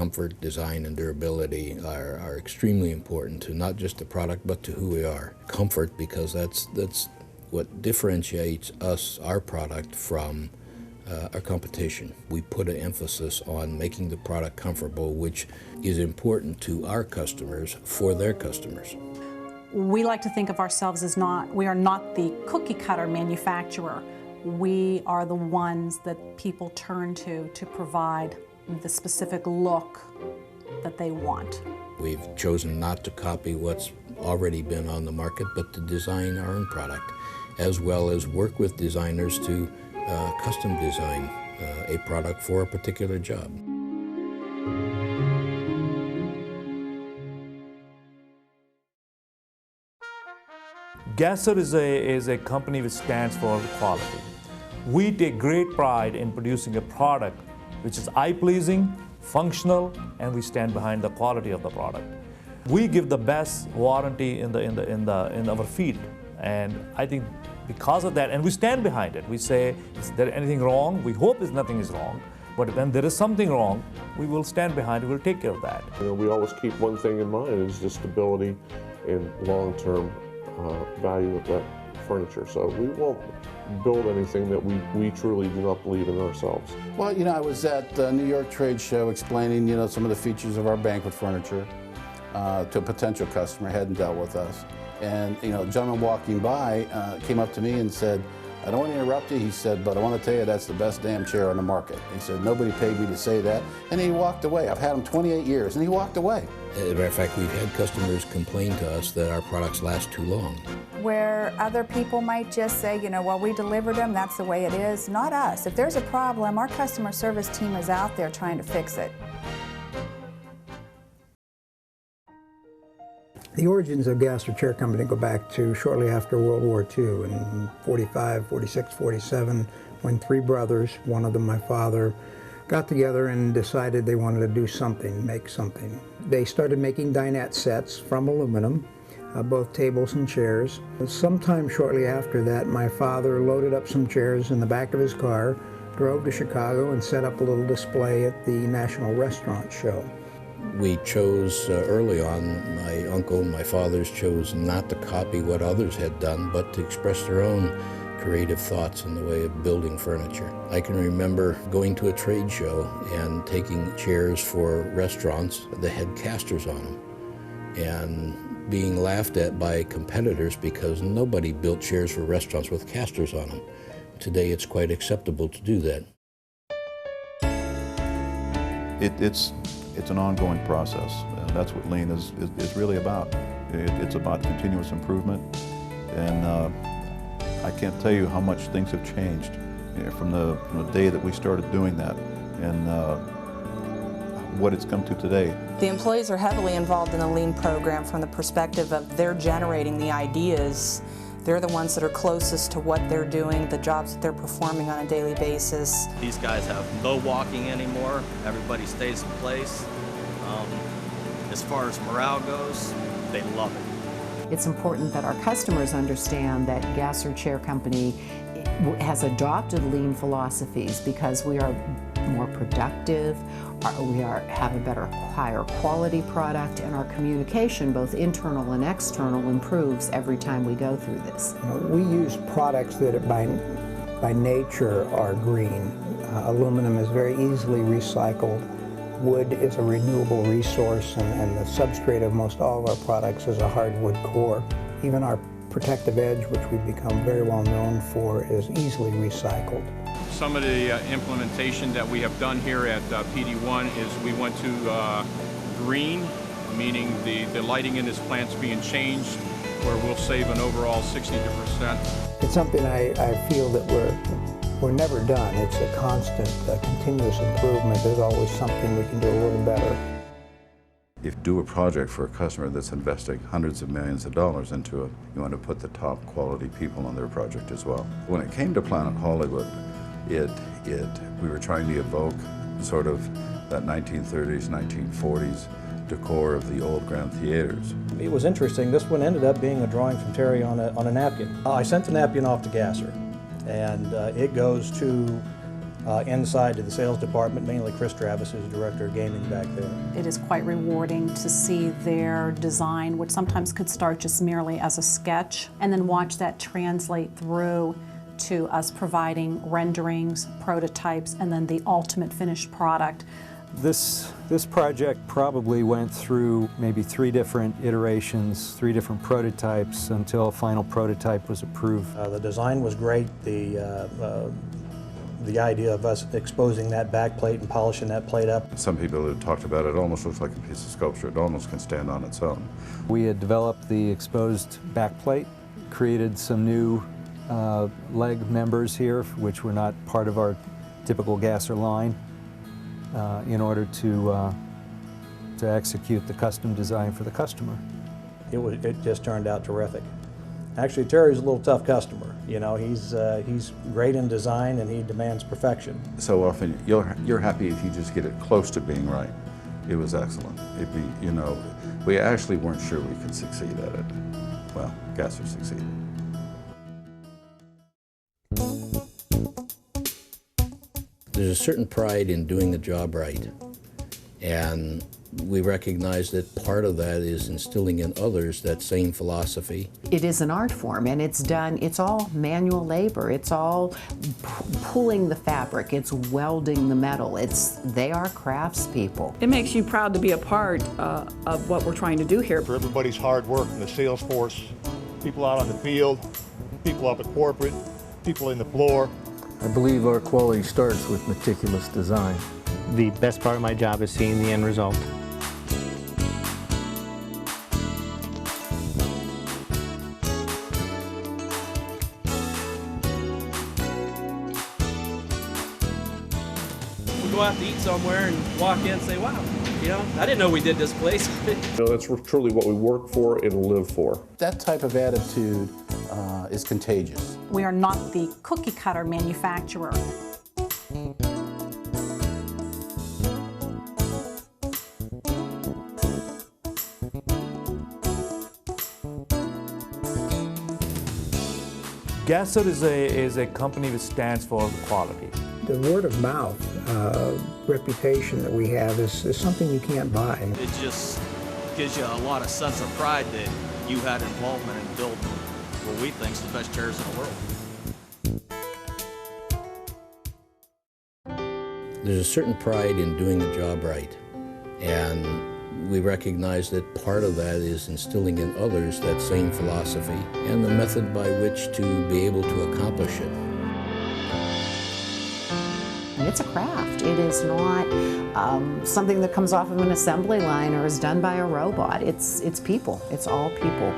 comfort, design, and durability are extremely important to not just the product, but to who we are. Comfort, because that's what differentiates us, our product, from our competition. We put an emphasis on making the product comfortable, which is important to our customers for their customers. We like to think of ourselves as we are not the cookie cutter manufacturer. We are the ones that people turn to provide the specific look that they want. We've chosen not to copy what's already been on the market, but to design our own product, as well as work with designers to custom design a product for a particular job. Gasser is a company which stands for quality. We take great pride in producing a product which is eye-pleasing, functional, and we stand behind the quality of the product. We give the best warranty in our field, and I think because of that, and we stand behind it. We say, is there anything wrong? We hope nothing is wrong, but when there is something wrong, we will stand behind it, we'll take care of that. You know, we always keep one thing in mind, is the stability and long-term value of that furniture. So we won't build anything that we truly do not believe in ourselves. Well, you know, I was at the New York Trade Show explaining, you know, some of the features of our banquet furniture to a potential customer who hadn't dealt with us. And, you know, a gentleman walking by came up to me and said, I don't want to interrupt you, he said, but I want to tell you that's the best damn chair on the market. He said, nobody paid me to say that. And he walked away. I've had him 28 years, and he walked away. As a matter of fact, we've had customers complain to us that our products last too long. Where other people might just say, you know, well, we delivered them, that's the way it is. Not us. If there's a problem, our customer service team is out there trying to fix it. The origins of Gasser Chair Company go back to shortly after World War II in 45, 46, 47, when three brothers, one of them my father, got together and decided they wanted to do something, make something. They started making dinette sets from aluminum, both tables and chairs. Sometime shortly after that, my father loaded up some chairs in the back of his car, drove to Chicago and set up a little display at the National Restaurant Show. We chose early on, my uncle and my fathers chose not to copy what others had done, but to express their own creative thoughts in the way of building furniture. I can remember going to a trade show and taking chairs for restaurants that had casters on them, and being laughed at by competitors because nobody built chairs for restaurants with casters on them. Today it's quite acceptable to do that. It's an ongoing process, and that's what Lean is really about. It's about continuous improvement, and I can't tell you how much things have changed from the day that we started doing that, and what it's come to today. The employees are heavily involved in the Lean program from the perspective of they're generating the ideas. They're the ones that are closest to what they're doing, the jobs that they're performing on a daily basis. These guys have no walking anymore. Everybody stays in place. As far as morale goes, they love it. It's important that our customers understand that Gasser Chair Company has adopted Lean philosophies because we are more productive, we have a better, higher quality product, and our communication, both internal and external, improves every time we go through this. You know, we use products that by nature are green. Aluminum is very easily recycled. Wood is a renewable resource, and the substrate of most all of our products is a hardwood core. Even our protective edge, which we've become very well known for, is easily recycled. Some of the implementation that we have done here at PD1 is we went to green, meaning the lighting in this plant's being changed, where we'll save an overall 60%. It's something I feel that we're never done. It's a constant, continuous improvement. There's always something we can do a little better. If you do a project for a customer that's investing hundreds of millions of dollars into it, you want to put the top quality people on their project as well. When it came to Planet Hollywood, we were trying to evoke sort of that 1930s, 1940s decor of the old Grand Theaters. It was interesting. This one ended up being a drawing from Terry on a napkin. I sent the napkin off to Gasser, and it goes to inside to the sales department, mainly Chris Travis, who's Director of Gaming back there. It is quite rewarding to see their design, which sometimes could start just merely as a sketch, and then watch that translate through to us providing renderings, prototypes, and then the ultimate finished product. This project probably went through maybe 3 different iterations, 3 different prototypes until a final prototype was approved. The design was great. The idea of us exposing that back plate and polishing that plate up. Some people have talked about it almost looks like a piece of sculpture. It almost can stand on its own. We had developed the exposed back plate, created some new leg members here, which were not part of our typical gasser line, in order to execute the custom design for the customer. It just turned out terrific. Actually, Terry's a little tough customer. You know, he's great in design and he demands perfection. So often you're happy if you just get it close to being right. It was excellent. You know, we actually weren't sure we could succeed at it. Well, Gasser succeeded. There's a certain pride in doing the job right, and we recognize that part of that is instilling in others that same philosophy. It is an art form, and it's all manual labor. It's all pulling the fabric, it's welding the metal. They are craftspeople. It makes you proud to be a part of what we're trying to do here. For everybody's hard work in the sales force, people out on the field, people up at corporate, people in the floor. I believe our quality starts with meticulous design. The best part of my job is seeing the end result. We go out to eat somewhere and walk in and say, wow, you know, I didn't know we did this place. You know, that's truly what we work for and live for. That type of attitude is contagious. We are not the cookie cutter manufacturer. Gasser is a company which stands for quality. The word of mouth reputation that we have is something you can't buy. It just gives you a lot of sense of pride that you had involvement in building what we think is the best chairs in the world. There's a certain pride in doing the job right, and we recognize that part of that is instilling in others that same philosophy and the method by which to be able to accomplish it. It's a craft. It is not something that comes off of an assembly line or is done by a robot. It's people. It's all people.